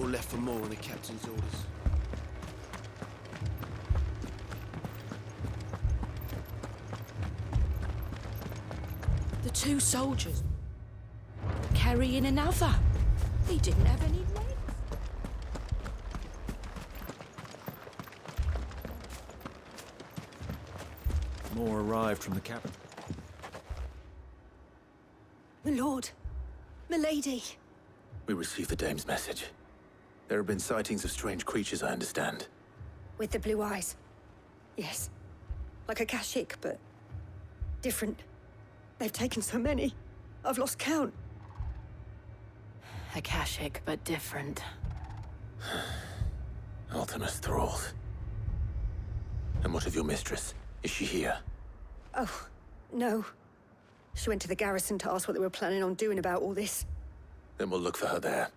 all left for more on the captain's orders. The two soldiers carrying another. He didn't have any legs. More arrived from the capital. My lord, my lady. We received the dame's message. There have been sightings of strange creatures, I understand. With the blue eyes. Yes. Like a Kashik, but different. They've taken so many. I've lost count. Akashic, but different. Ultimus thralls. And what of your mistress? Is she here? Oh, no. She went to the garrison to ask what they were planning on doing about all this. Then we'll look for her there.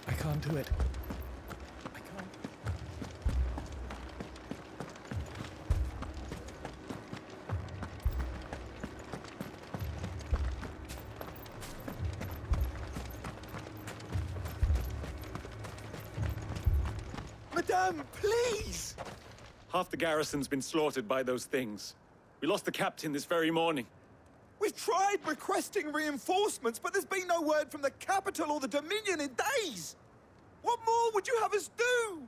I can't do it. I can't. Madame, please! Half the garrison's been slaughtered by those things. We lost the captain this very morning. We've tried requesting reinforcements, but there's been no word from the capital or the Dominion in days! What more would you have us do?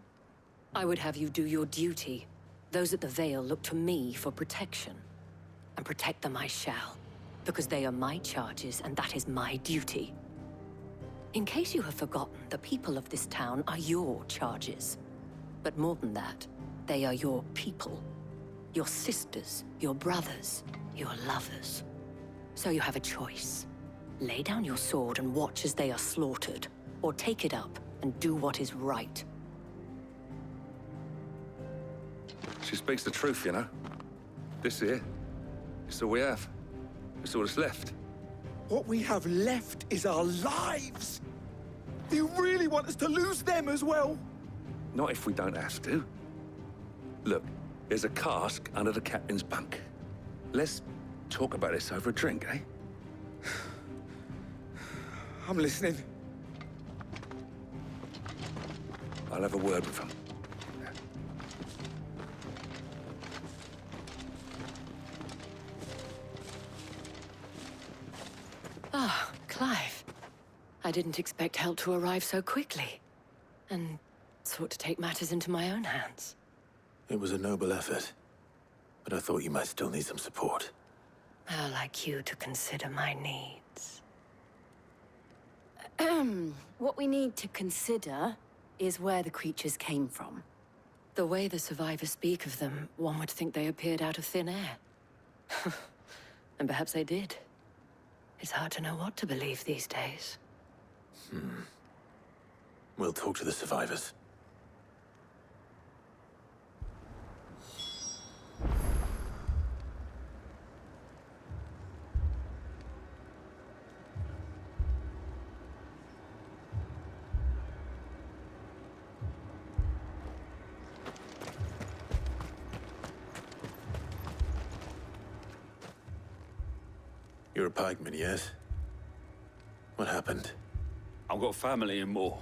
I would have you do your duty. Those at the Vale look to me for protection. And protect them I shall, because they are my charges and that is my duty. In case you have forgotten, the people of this town are your charges. But more than that, they are your people. Your sisters, your brothers, your lovers. So you have a choice. Lay down your sword and watch as they are slaughtered, or take it up and do what is right. She speaks the truth, you know. This here, it's all we have. It's all that's left. What we have left is our lives! Do you really want us to lose them as well? Not if we don't have to. Look, there's a cask under the captain's bunk. Let's talk about this over a drink, eh? I'm listening. I'll have a word with him. Ah, Clive. I didn't expect help to arrive so quickly. And sought to take matters into my own hands. It was a noble effort, but I thought you might still need some support. I'd like you to consider my needs. What we need to consider is where the creatures came from. The way the survivors speak of them, one would think they appeared out of thin air. And perhaps they did. It's hard to know what to believe these days. We'll talk to the survivors. You're a pikeman, yes? What happened? I've got family in Moor.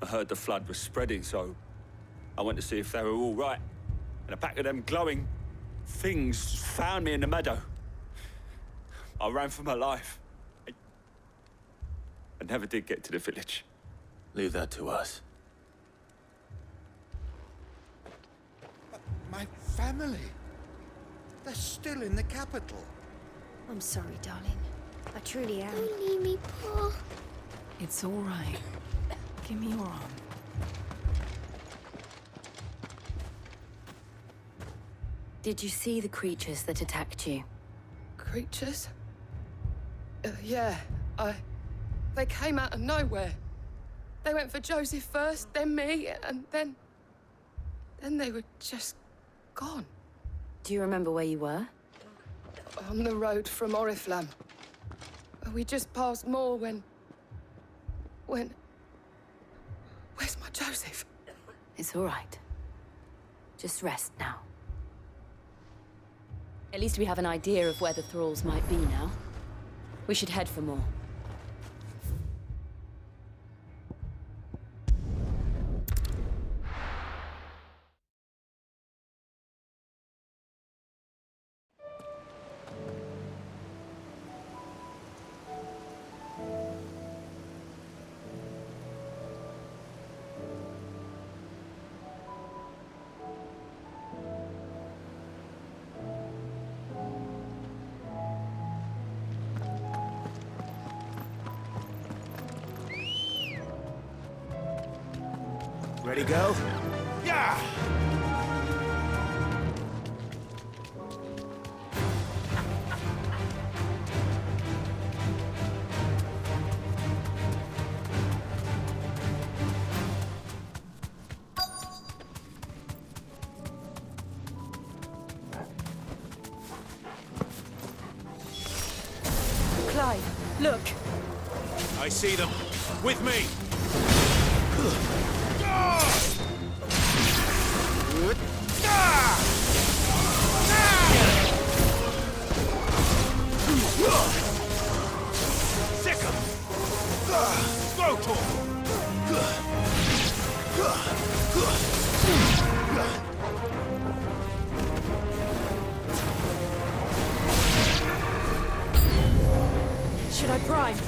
I heard the flood was spreading, so I went to see if they were all right. And a pack of them glowing things found me in the meadow. I ran for my life. I never did get to the village. Leave that to us. But my family, they're still in the capital. I'm sorry, darling. I truly am. Don't leave me, Pa. It's all right. Give me your arm. Did you see the creatures that attacked you? Creatures? Yeah, they came out of nowhere. They went for Joseph first, then me, and then they were just gone. Do you remember where you were? On the road from Oriflamme. We just passed Moor when... Where's my Joseph? It's all right. Just rest now. At least we have an idea of where the thralls might be now. We should head for more. Ready, go? Yeah! Clive, look! I see them. With me! Sick 'em! Go to 'em! Should I prime?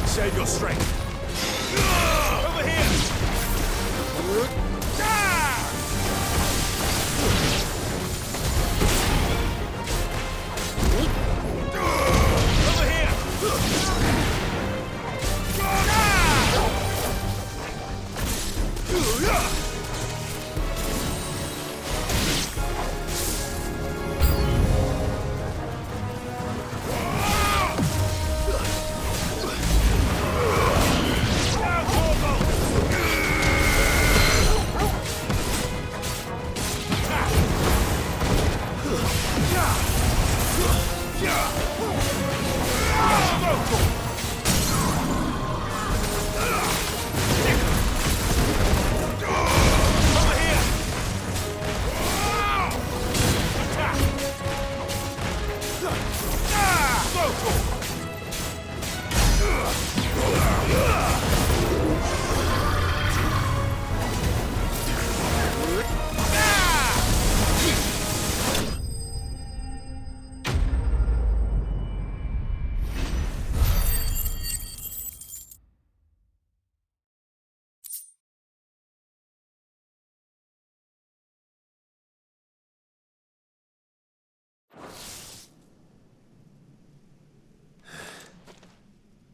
Save your strength. Over here! Over here!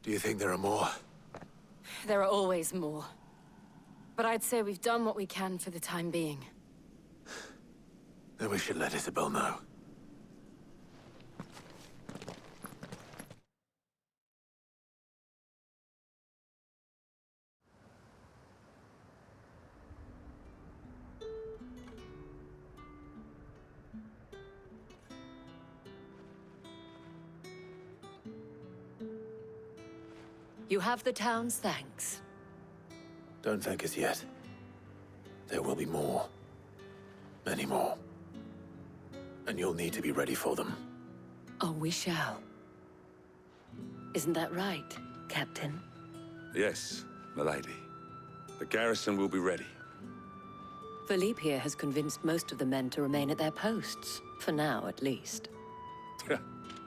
Do you think there are more? There are always more. But I'd say we've done what we can for the time being. Then we should let Isabel know. You have the town's thanks. Don't thank us yet. There will be more. Many more. And you'll need to be ready for them. Oh, we shall. Isn't that right, Captain? Yes, milady. The garrison will be ready. Philippe here has convinced most of the men to remain at their posts. For now, at least.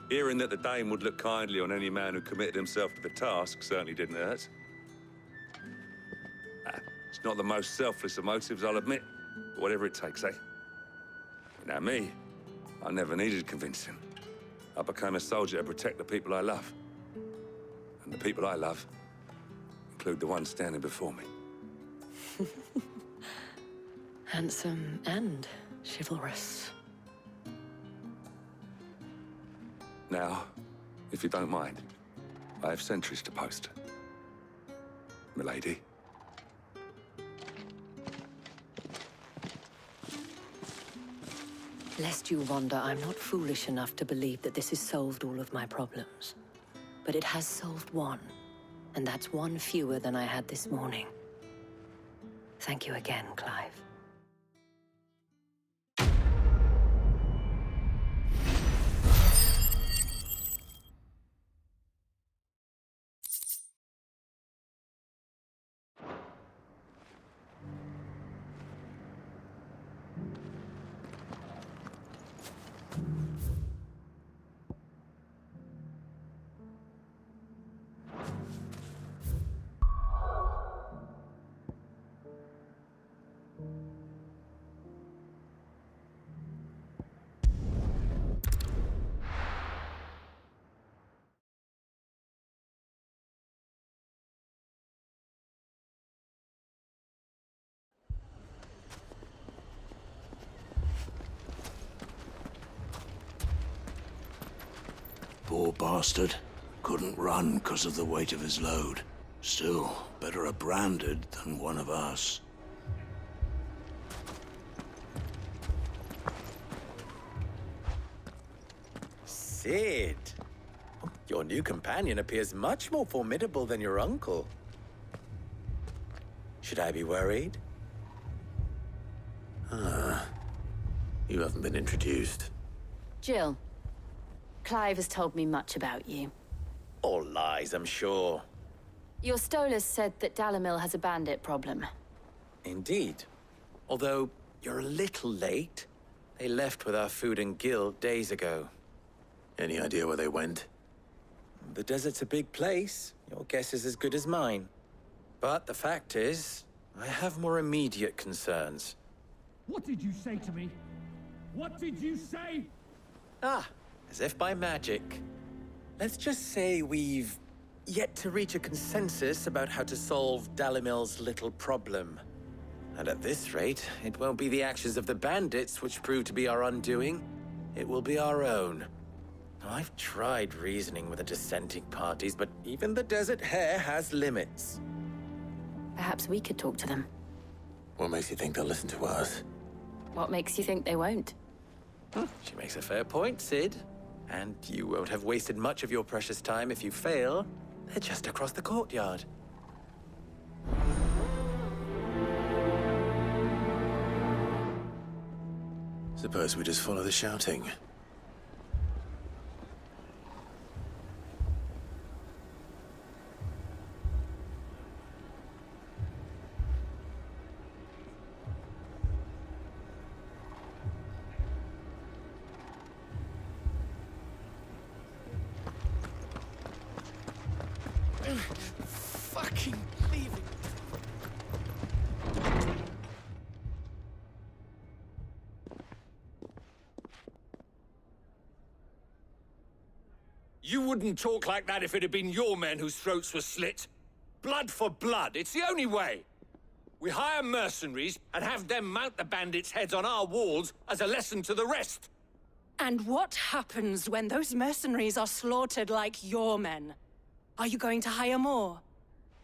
Hearing that the Dame would look kindly on any man who committed himself to the task certainly didn't hurt. It's not the most selfless of motives, I'll admit. But whatever it takes, eh? Now me, I never needed convincing. I became a soldier to protect the people I love. And the people I love include the one standing before me. Handsome and chivalrous. Now, if you don't mind, I have sentries to post. Milady. Lest you wonder, I'm not foolish enough to believe that this has solved all of my problems. But it has solved one, and that's one fewer than I had this morning. Thank you again, Clive. Poor bastard. Couldn't run because of the weight of his load. Still, better a branded than one of us. Sid! Your new companion appears much more formidable than your uncle. Should I be worried? You haven't been introduced. Jill, Clive has told me much about you. All lies, I'm sure. Your Stolas said that Dalamil has a bandit problem. Indeed. Although, you're a little late. They left with our food and guild days ago. Any idea where they went? The desert's a big place. Your guess is as good as mine. But the fact is, I have more immediate concerns. What did you say to me? What did you say? Ah, as if by magic. Let's just say we've yet to reach a consensus about how to solve Dalimil's little problem. And at this rate, it won't be the actions of the bandits which prove to be our undoing. It will be our own. I've tried reasoning with the dissenting parties, but even the Desert Hare has limits. Perhaps we could talk to them. What makes you think they'll listen to us? What makes you think they won't? She makes a fair point, Sid. And you won't have wasted much of your precious time if you fail. They're just across the courtyard. Suppose we just follow the shouting. Fucking leaving. You wouldn't talk like that if it had been your men whose throats were slit. Blood for blood, it's the only way. We hire mercenaries and have them mount the bandits' heads on our walls as a lesson to the rest. And what happens when those mercenaries are slaughtered like your men? Are you going to hire more?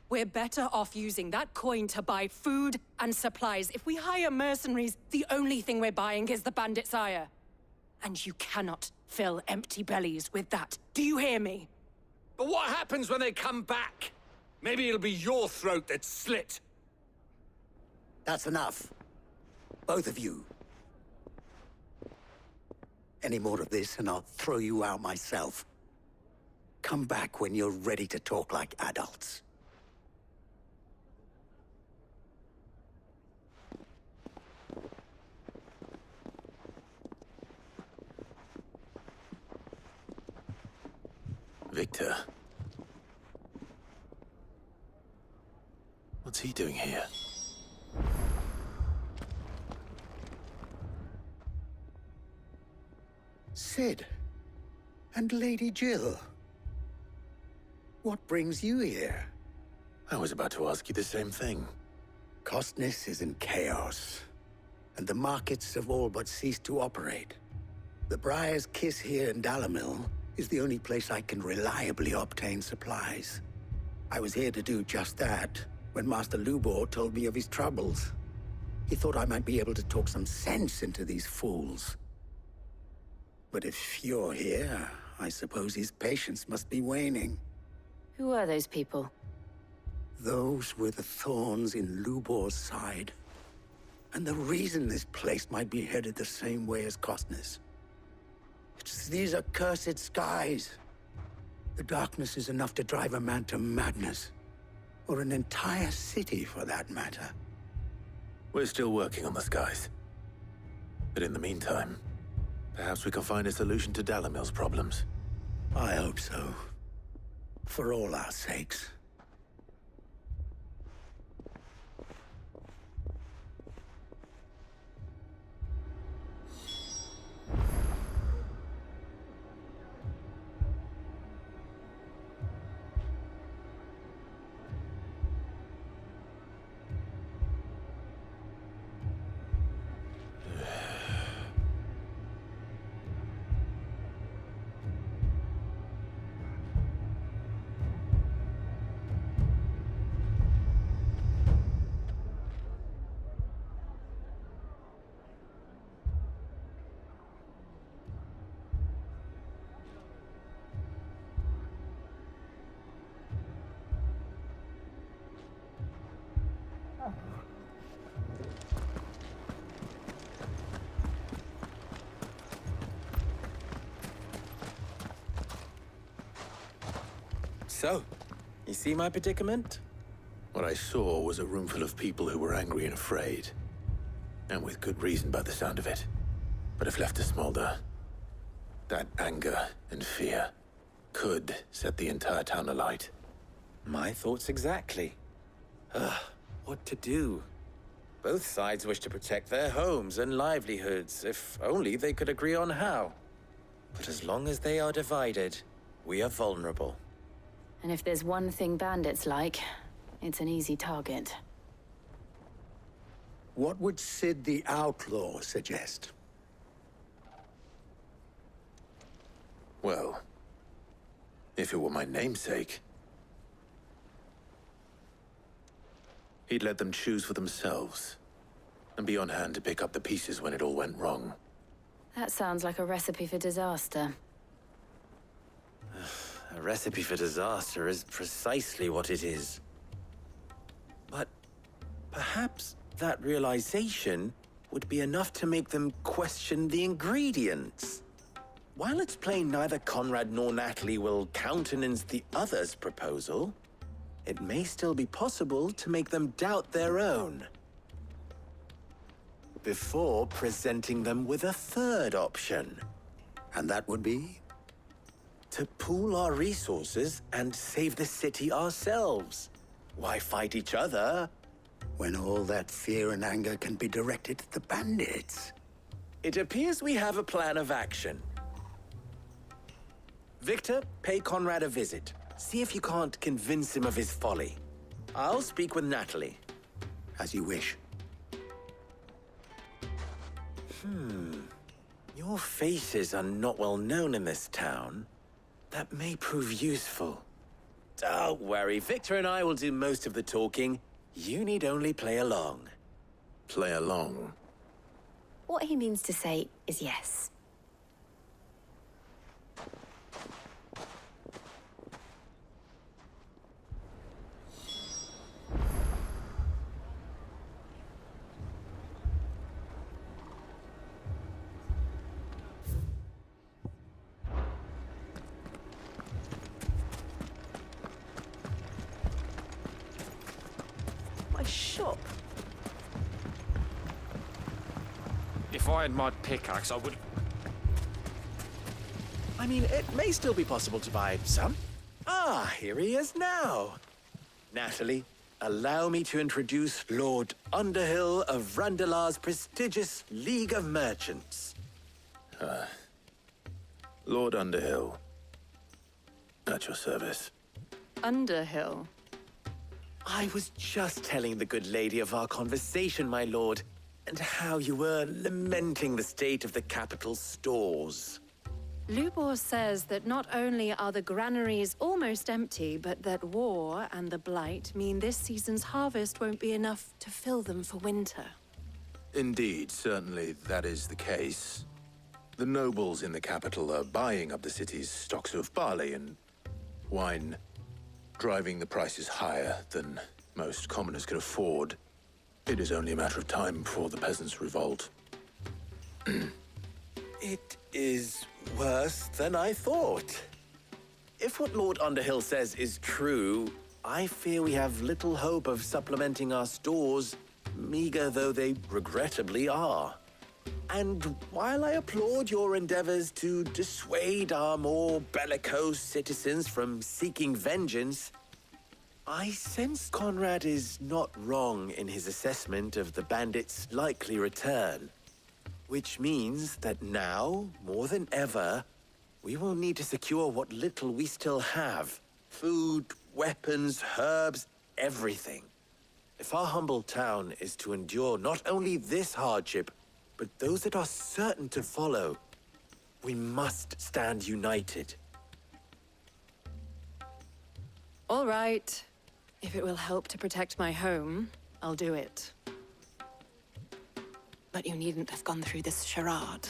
We're better off using that coin to buy food and supplies. If we hire mercenaries, the only thing we're buying is the bandit's ire. And you cannot fill empty bellies with that. Do you hear me? But what happens when they come back? Maybe it'll be your throat that's slit. That's enough. Both of you. Any more of this and I'll throw you out myself. Come back when you're ready to talk like adults. Victor. What's he doing here? Sid. And Lady Jill. What brings you here? I was about to ask you the same thing. Costness is in chaos, and the markets have all but ceased to operate. The Briar's Kiss here in Dalamil is the only place I can reliably obtain supplies. I was here to do just that when Master Lubor told me of his troubles. He thought I might be able to talk some sense into these fools. But if you're here, I suppose his patience must be waning. Who are those people? Those were the thorns in Lubor's side. And the reason this place might be headed the same way as Costner's. It's these accursed skies. The darkness is enough to drive a man to madness. Or an entire city, for that matter. We're still working on the skies. But in the meantime, perhaps we can find a solution to Dalimil's problems. I hope so. For all our sakes. So, you see my predicament? What I saw was a room full of people who were angry and afraid. And with good reason by the sound of it. But if left to smolder, that anger and fear could set the entire town alight. My thoughts exactly. What to do? Both sides wish to protect their homes and livelihoods, if only they could agree on how. But as long as they are divided, we are vulnerable. And if there's one thing bandits like, it's an easy target. What would Sid the Outlaw suggest? Well, if it were my namesake, he'd let them choose for themselves, and be on hand to pick up the pieces when it all went wrong. That sounds like a recipe for disaster. A recipe for disaster is precisely what it is. But perhaps that realization would be enough to make them question the ingredients. While it's plain neither Conrad nor Natalie will countenance the other's proposal, it may still be possible to make them doubt their own. Before presenting them with a third option. And that would be? To pool our resources and save the city ourselves. Why fight each other? When all that fear and anger can be directed at the bandits. It appears we have a plan of action. Victor, pay Conrad a visit. See if you can't convince him of his folly. I'll speak with Natalie. As you wish. Your faces are not well known in this town. That may prove useful. Don't worry, Victor and I will do most of the talking. You need only play along. Play along? What he means to say is yes. Shop. If I had my pickaxe, I would... I mean, it may still be possible to buy some. Ah, here he is now. Natalie, allow me to introduce Lord Underhill of Randalar's prestigious League of Merchants. Lord Underhill. At your service. Underhill? I was just telling the good lady of our conversation, my lord, and how you were lamenting the state of the capital's stores. Lubor says that not only are the granaries almost empty, but that war and the Blight mean this season's harvest won't be enough to fill them for winter. Indeed, certainly that is the case. The nobles in the capital are buying up the city's stocks of barley and wine, driving the prices higher than most commoners can afford. It is only a matter of time before the peasants revolt. It is worse than I thought. If what Lord Underhill says is true, I fear we have little hope of supplementing our stores, meager though they regrettably are. And while I applaud your endeavors to dissuade our more bellicose citizens from seeking vengeance, I sense Conrad is not wrong in his assessment of the bandits' likely return. Which means that now, more than ever, we will need to secure what little we still have. Food, weapons, herbs, everything. If our humble town is to endure not only this hardship, but those that are certain to follow, we must stand united. All right. If it will help to protect my home, I'll do it. But you needn't have gone through this charade.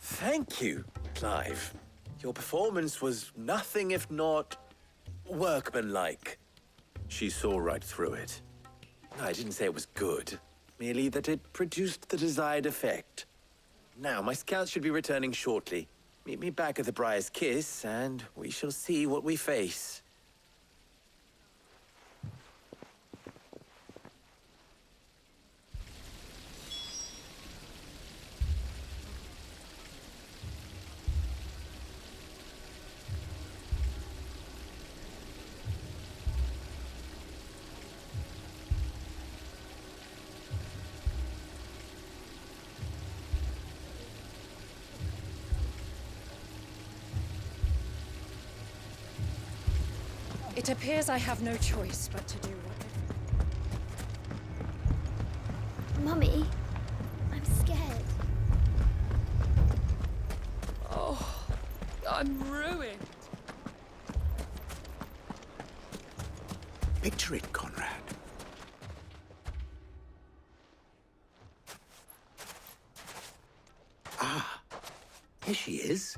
Thank you, Clive. Your performance was nothing if not workmanlike. She saw right through it. I didn't say it was good, merely that it produced the desired effect. Now, my scouts should be returning shortly. Meet me back at the Briar's Kiss, and we shall see what we face. It appears I have no choice but to do what Mummy, I'm scared. Oh, I'm ruined. Picture it, Conrad. Ah, here she is.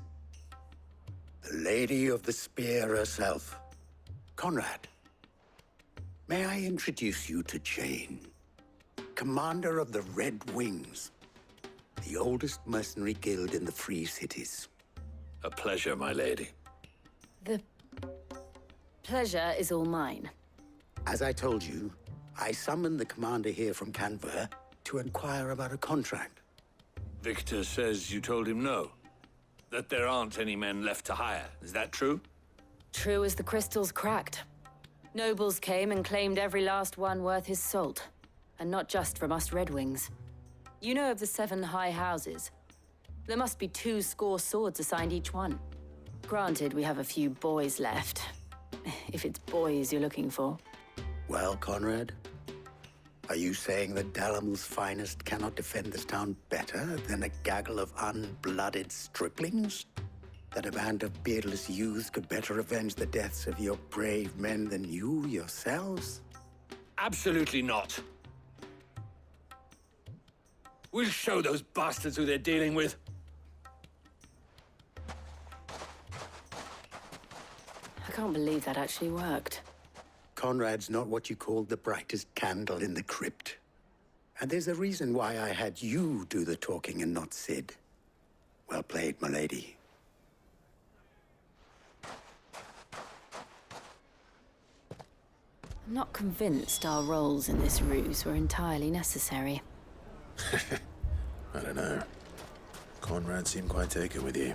The Lady of the Spear herself. Conrad, may I introduce you to Jane, commander of the Red Wings, the oldest mercenary guild in the Free Cities. A pleasure, my lady. The pleasure is all mine. As I told you, I summoned the commander here from Canver to inquire about a contract. Victor says you told him no. That there aren't any men left to hire. Is that true? True as the crystals cracked. Nobles came and claimed every last one worth his salt. And not just from us Red Wings. You know of the 7 high houses. There must be 2 swords assigned each one. Granted, we have a few boys left. If it's boys you're looking for. Well, Conrad, are you saying that Dalamel's finest cannot defend this town better than a gaggle of unblooded striplings? That a band of beardless youths could better avenge the deaths of your brave men than you yourselves? Absolutely not. We'll show those bastards who they're dealing with. I can't believe that actually worked. Conrad's not what you called the brightest candle in the crypt. And there's a reason why I had you do the talking and not Sid. Well played, my lady. I'm not convinced our roles in this ruse were entirely necessary. I don't know. Conrad seemed quite taken with you.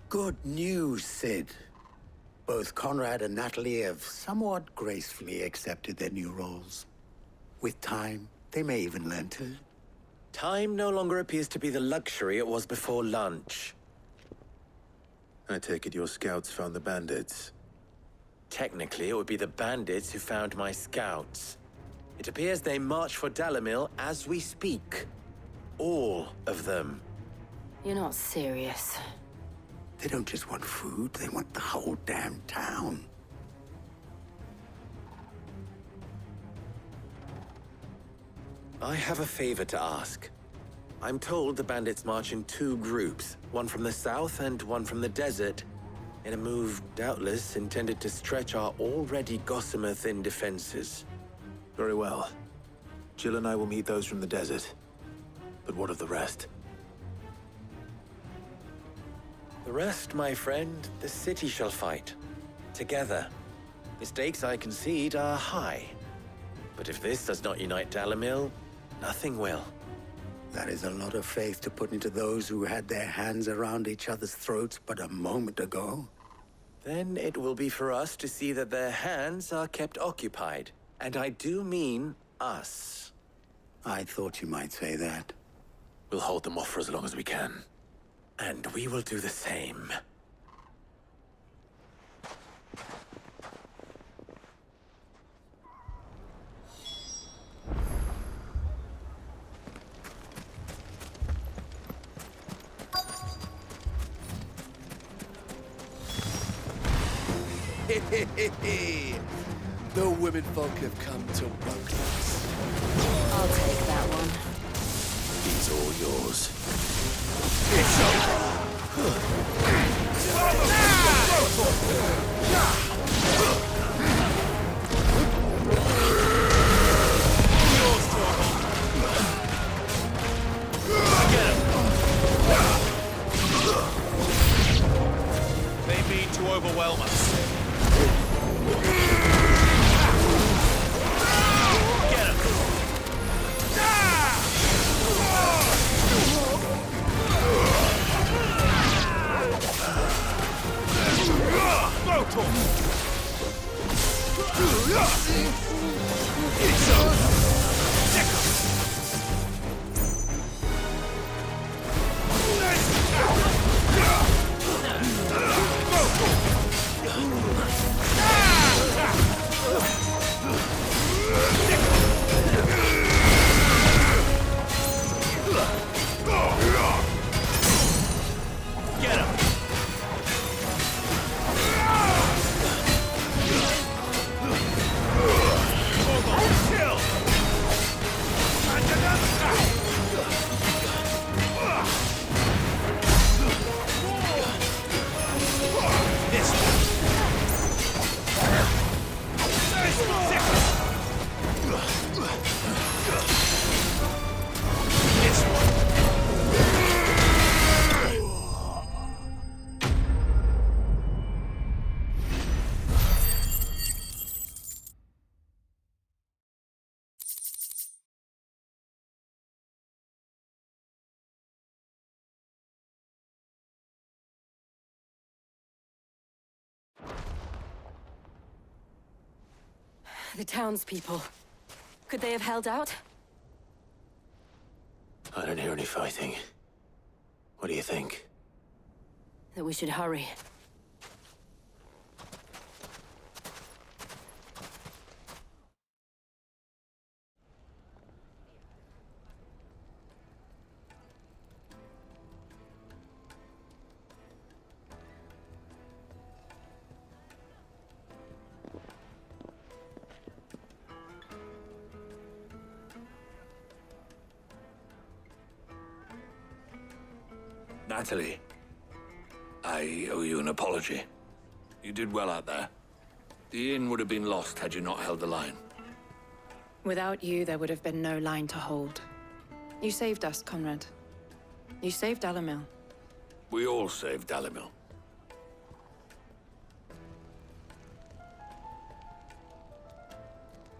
Good news, Sid. Both Conrad and Natalie have somewhat gracefully accepted their new roles. With time, they may even learn to. Time no longer appears to be the luxury it was before lunch. I take it your scouts found the bandits. Technically, it would be the bandits who found my scouts. It appears they march for Dalimil as we speak. All of them. You're not serious. They don't just want food, they want the whole damn town. I have a favor to ask. I'm told the bandits march in two groups, one from the south and one from the desert, in a move doubtless intended to stretch our already gossamer-thin defenses. Very well. Jill and I will meet those from the desert. But what of the rest? The rest, my friend, the city shall fight. Together. The stakes, I concede, are high. But if this does not unite Dalimil, nothing will. That is a lot of faith to put into those who had their hands around each other's throats but a moment ago. Then it will be for us to see that their hands are kept occupied. And I do mean us. I thought you might say that. We'll hold them off for as long as we can. And we will do the same. The women folk have come to welcome us. I'll take that one. He's all yours. It's over! Yours, get him! They mean to overwhelm us. Get him! It's over! Get him! Kill! This one! This one! The townspeople. Could they have held out? I don't hear any fighting. What do you think? That we should hurry. Natalie, I owe you an apology. You did well out there. The inn would have been lost had you not held the line. Without you, there would have been no line to hold. You saved us, Conrad. You saved Dalimil. We all saved Dalimil.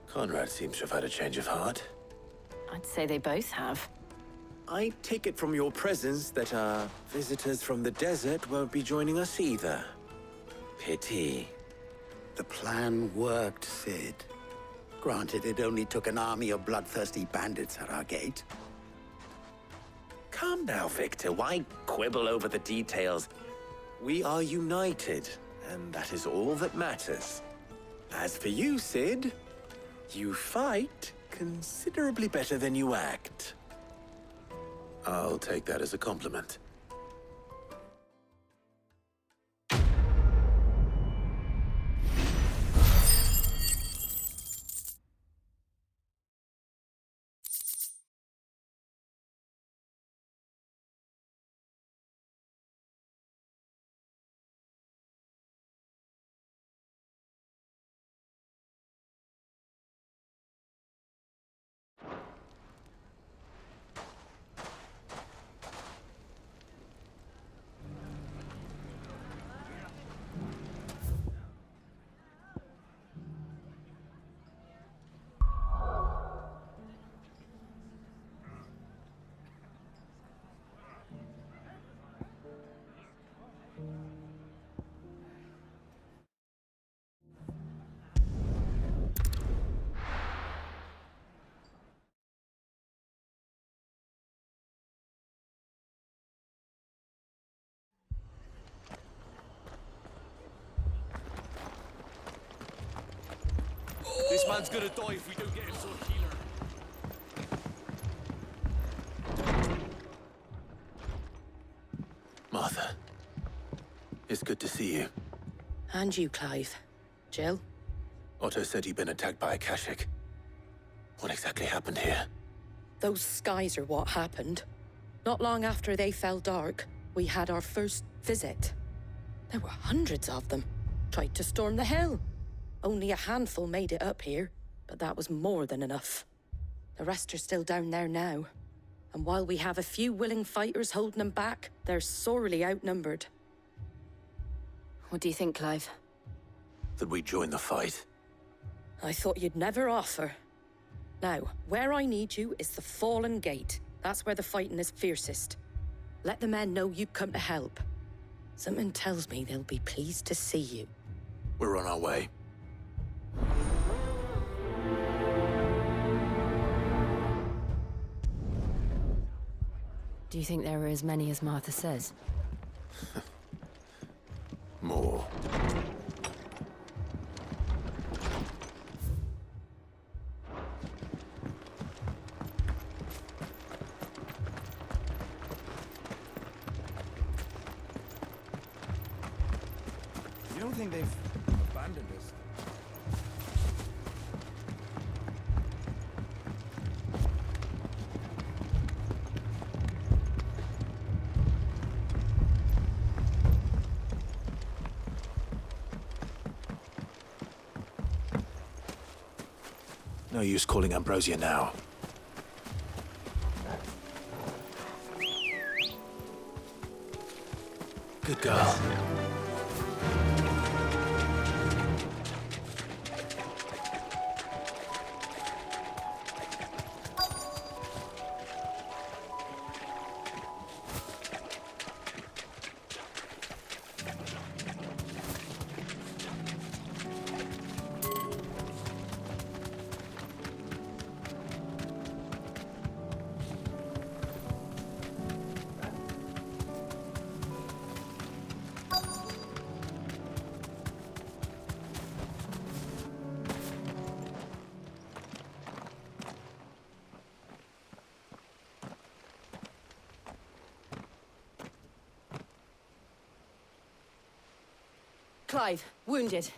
Conrad seems to have had a change of heart. I'd say they both have. I take it from your presence that our visitors from the desert won't be joining us either. Pity. The plan worked, Sid. Granted, it only took an army of bloodthirsty bandits at our gate. Calm now, Victor. Why quibble over the details? We are united, and that is all that matters. As for you, Sid, you fight considerably better than you act. I'll take that as a compliment. This man's gonna die if we don't get him to a healer. Martha, it's good to see you. And you, Clive. Jill? Otto said you'd been attacked by a Kashik. What exactly happened here? Those skies are what happened. Not long after they fell dark, we had our first visit. There were hundreds of them. Tried to storm the hill. Only a handful made it up here, but that was more than enough. The rest are still down there now. And while we have a few willing fighters holding them back, they're sorely outnumbered. What do you think, Clive? That we join the fight. I thought you'd never offer. Now, where I need you is the Fallen Gate. That's where the fighting is fiercest. Let the men know you've come to help. Something tells me they'll be pleased to see you. We're on our way. Do you think there are as many as Martha says? More. You don't think they've abandoned us? No use calling Ambrosia now. Good girl. Clive, wounded.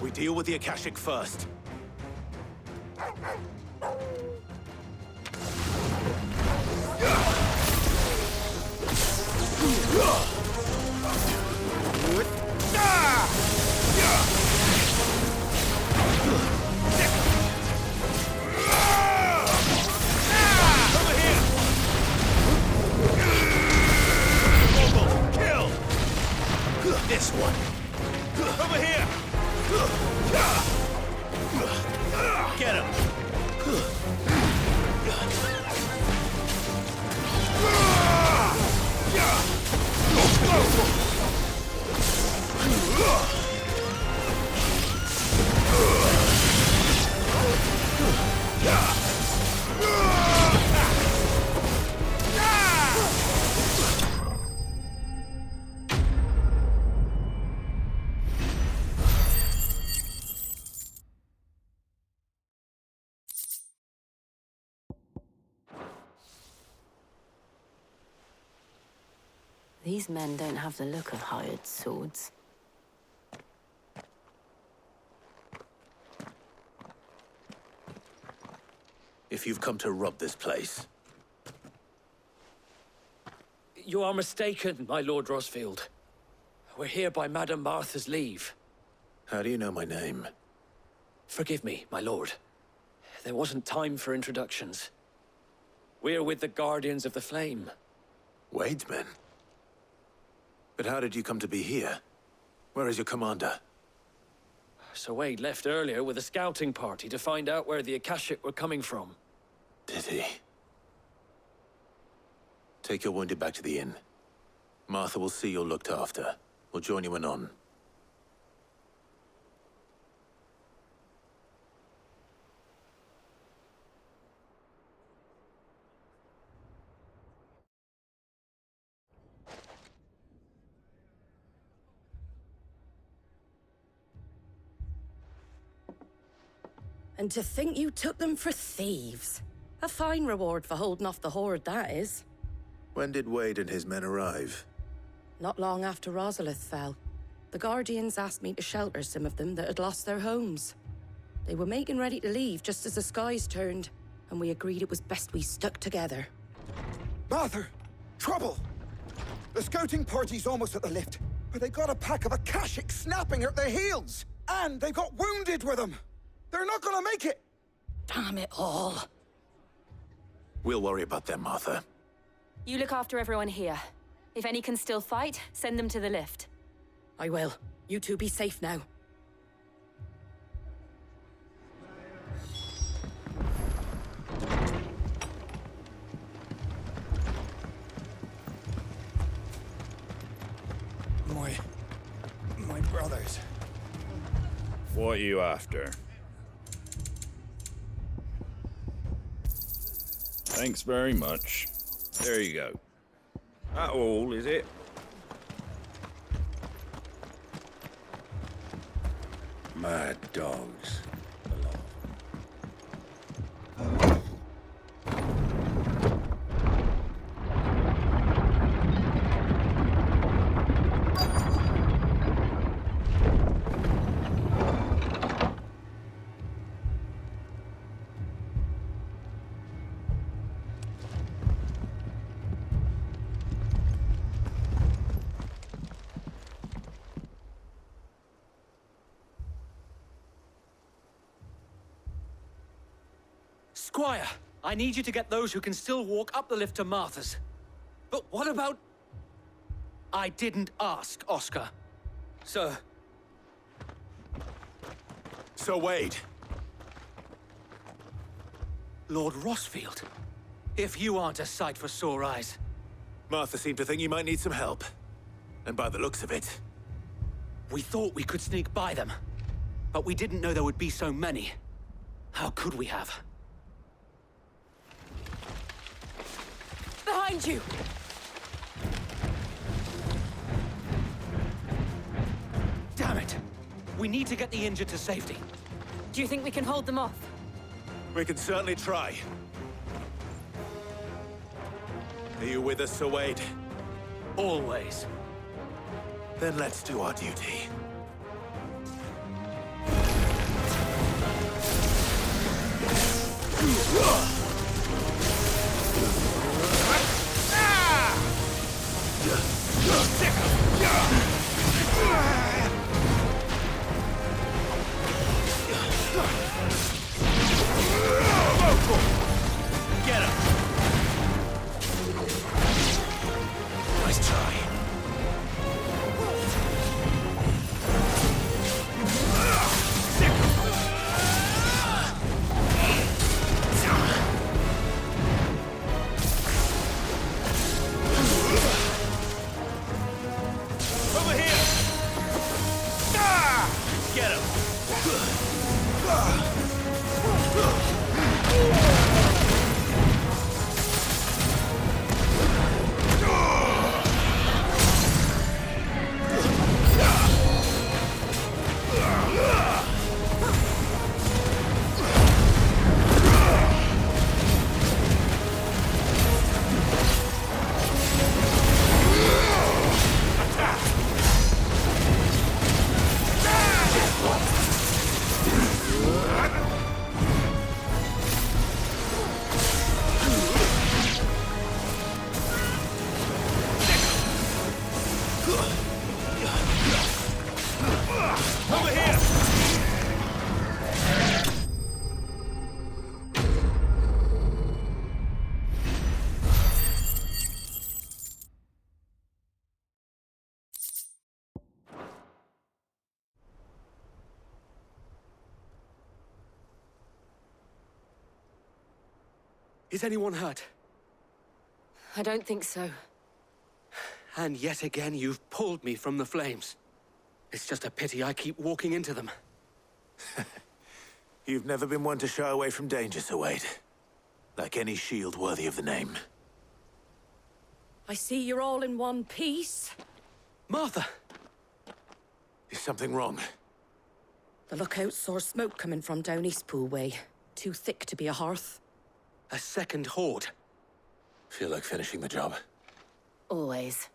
We deal with the Akashic first. This one. Over here. Get him. These men don't have the look of hired swords. If you've come to rob this place, You are mistaken, my Lord Rosfield. We're here by Madame Martha's leave. how do you know my name? Forgive me, my lord. There wasn't time for introductions. We're with the Guardians of the Flame. Wade's men? But how did you come to be here? Where is your commander? Sir Wade left earlier with a scouting party to find out where the Akashic were coming from. Did he? Take your wounded back to the inn. Martha will see you're looked after. We'll join you anon. And to think you took them for thieves. A fine reward for holding off the horde, that is. When did Wade and his men arrive? Not long after Rosalith fell. The Guardians asked me to shelter some of them that had lost their homes. They were making ready to leave just as the skies turned, and we agreed it was best we stuck together. Martha! Trouble! The scouting party's almost at the lift, but they got a pack of Akashic snapping at their heels! And they've got wounded with them! They're not gonna make it! Damn it all. We'll worry about them, Martha. You look after everyone here. If any can still fight, send them to the lift. I will. You two be safe now. My brothers. What are you after? Thanks very much. There you go. That all, is it? Mad dogs. Squire, I need you to get those who can still walk up the lift to Martha's. But what about... I didn't ask, Oscar. Sir. Sir Wade. Lord Rosfield. If you aren't a sight for sore eyes. Martha seemed to think you might need some help. And by the looks of it... We thought we could sneak by them. But we didn't know there would be so many. How could we have? Behind you! Damn it! We need to get the injured to safety. Do you think we can hold them off? We can certainly try. Are you with us, Sir Wade? Always. Then let's do our duty. Get him! Nice try. Is anyone hurt? I don't think so. And yet again, you've pulled me from the flames. It's just a pity I keep walking into them. You've never been one to shy away from danger, Sir Wade. Like any shield worthy of the name. I see you're all in one piece. Martha! Is something wrong? The lookout saw smoke coming from down Eastpool way. Too thick to be a hearth. A second horde. Feel like finishing the job? Always.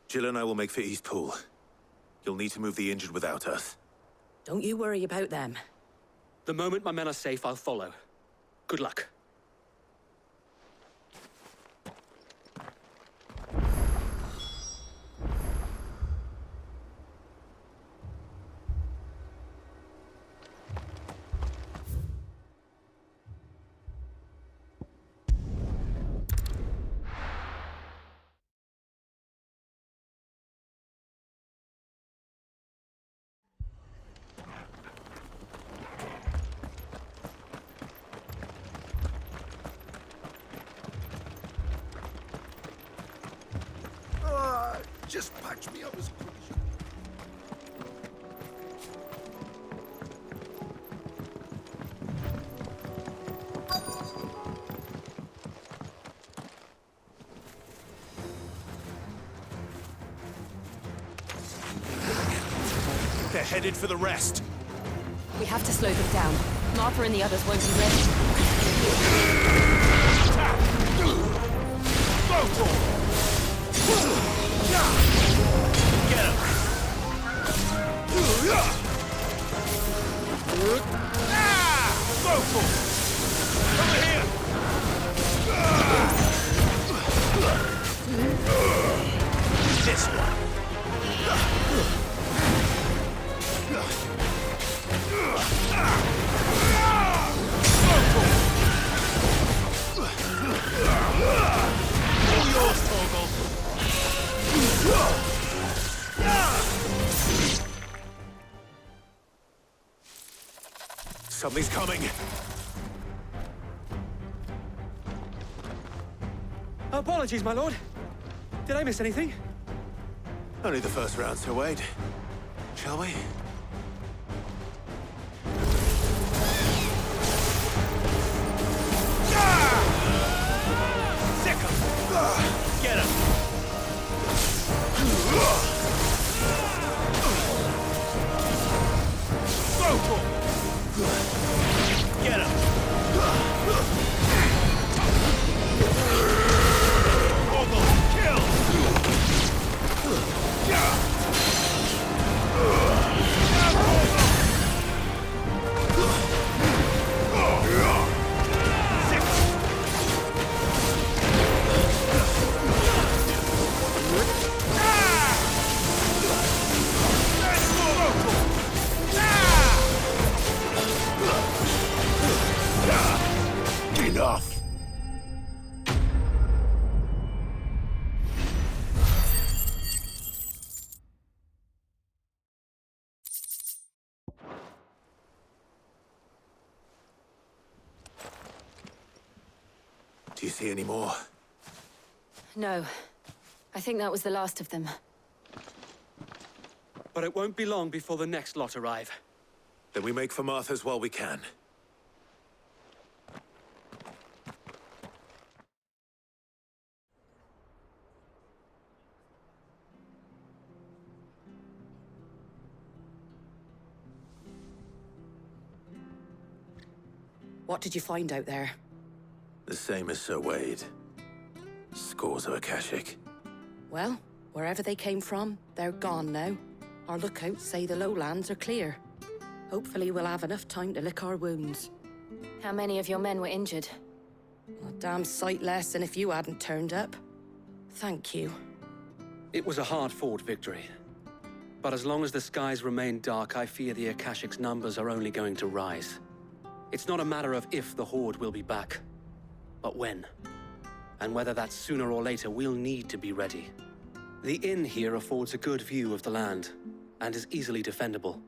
Jill and I will make for Eastpool. You'll need to move the injured without us. Don't you worry about them. The moment my men are safe, I'll follow. Good luck. Just patch me up as quick as you They're headed for the rest. We have to slow them down. Martha and the others won't be ready. Get him! Go for it! Over here! This one. All yours, Torgal. Something's coming. Apologies, my lord. Did I miss anything? Only the first round, Sir Wade. Shall we? Get him! Go for it! Get him! Kill! Enough! Do you see any more? No. I think that was the last of them. But it won't be long before the next lot arrive. Then we make for Martha's while we can. What did you find out there? The same as Sir Wade. Scores of Akashic. Well, wherever they came from, they're gone now. Our lookouts say the lowlands are clear. Hopefully we'll have enough time to lick our wounds. How many of your men were injured? A damn sight less than if you hadn't turned up. Thank you. It was a hard-fought victory. But as long as the skies remain dark, I fear the Akashic's numbers are only going to rise. It's not a matter of if the Horde will be back, but when. And whether that's sooner or later, we'll need to be ready. The inn here affords a good view of the land, and is easily defendable.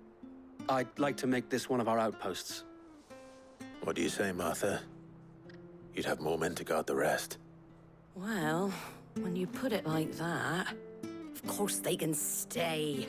I'd like to make this one of our outposts. What do you say, Martha? you'd have more men to guard the rest. Well, when you put it like that, of course they can stay.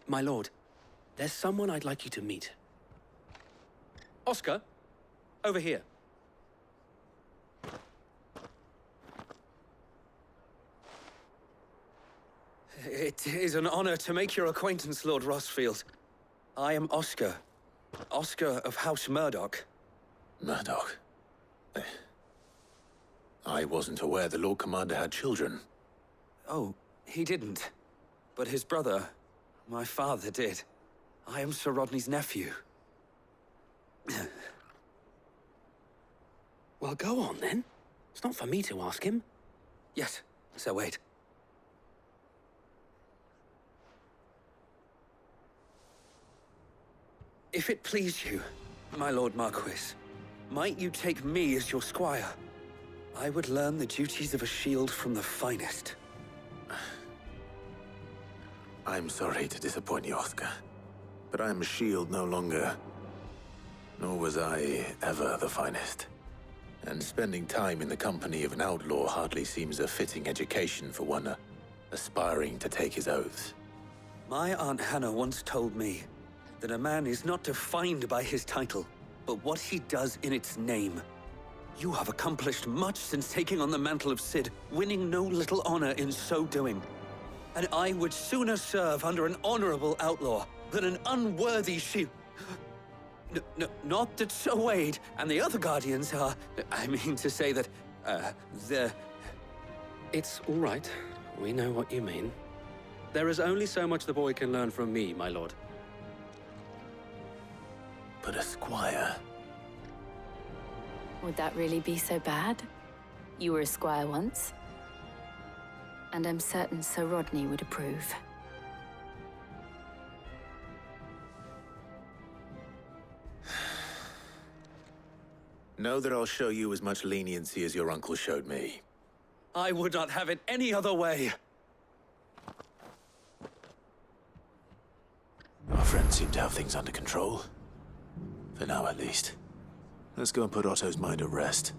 My lord, there's someone I'd like you to meet. Oscar, over here. It is an honor to make your acquaintance, Lord Rossfield. I am Oscar. Oscar of House Murdoch. Murdoch? I wasn't aware the Lord Commander had children. Oh, he didn't. But his brother, my father, did. I am Sir Rodney's nephew. Well, go on, then. It's not for me to ask him. Yes, so wait. If it please you, my Lord Marquis, might you take me as your squire? I would learn the duties of a shield from the finest. I'm sorry to disappoint you, Oscar, but I'm a shield no longer. Nor was I ever the finest. And spending time in the company of an outlaw hardly seems a fitting education for one aspiring to take his oaths. My Aunt Hannah once told me that a man is not defined by his title, but what he does in its name. You have accomplished much since taking on the mantle of Cid, winning no little honor in so doing. And I would sooner serve under an honorable outlaw than an unworthy shield. Not that Sir Wade and the other Guardians are... I mean to say that, they're... It's all right. We know what you mean. There is only so much the boy can learn from me, my lord. But a squire... Would that really be so bad? You were a squire once. And I'm certain Sir Rodney would approve. Know that I'll show you as much leniency as your uncle showed me. I would not have it any other way. Our friends seem to have things under control. For now, at least. Let's go and put Otto's mind at rest.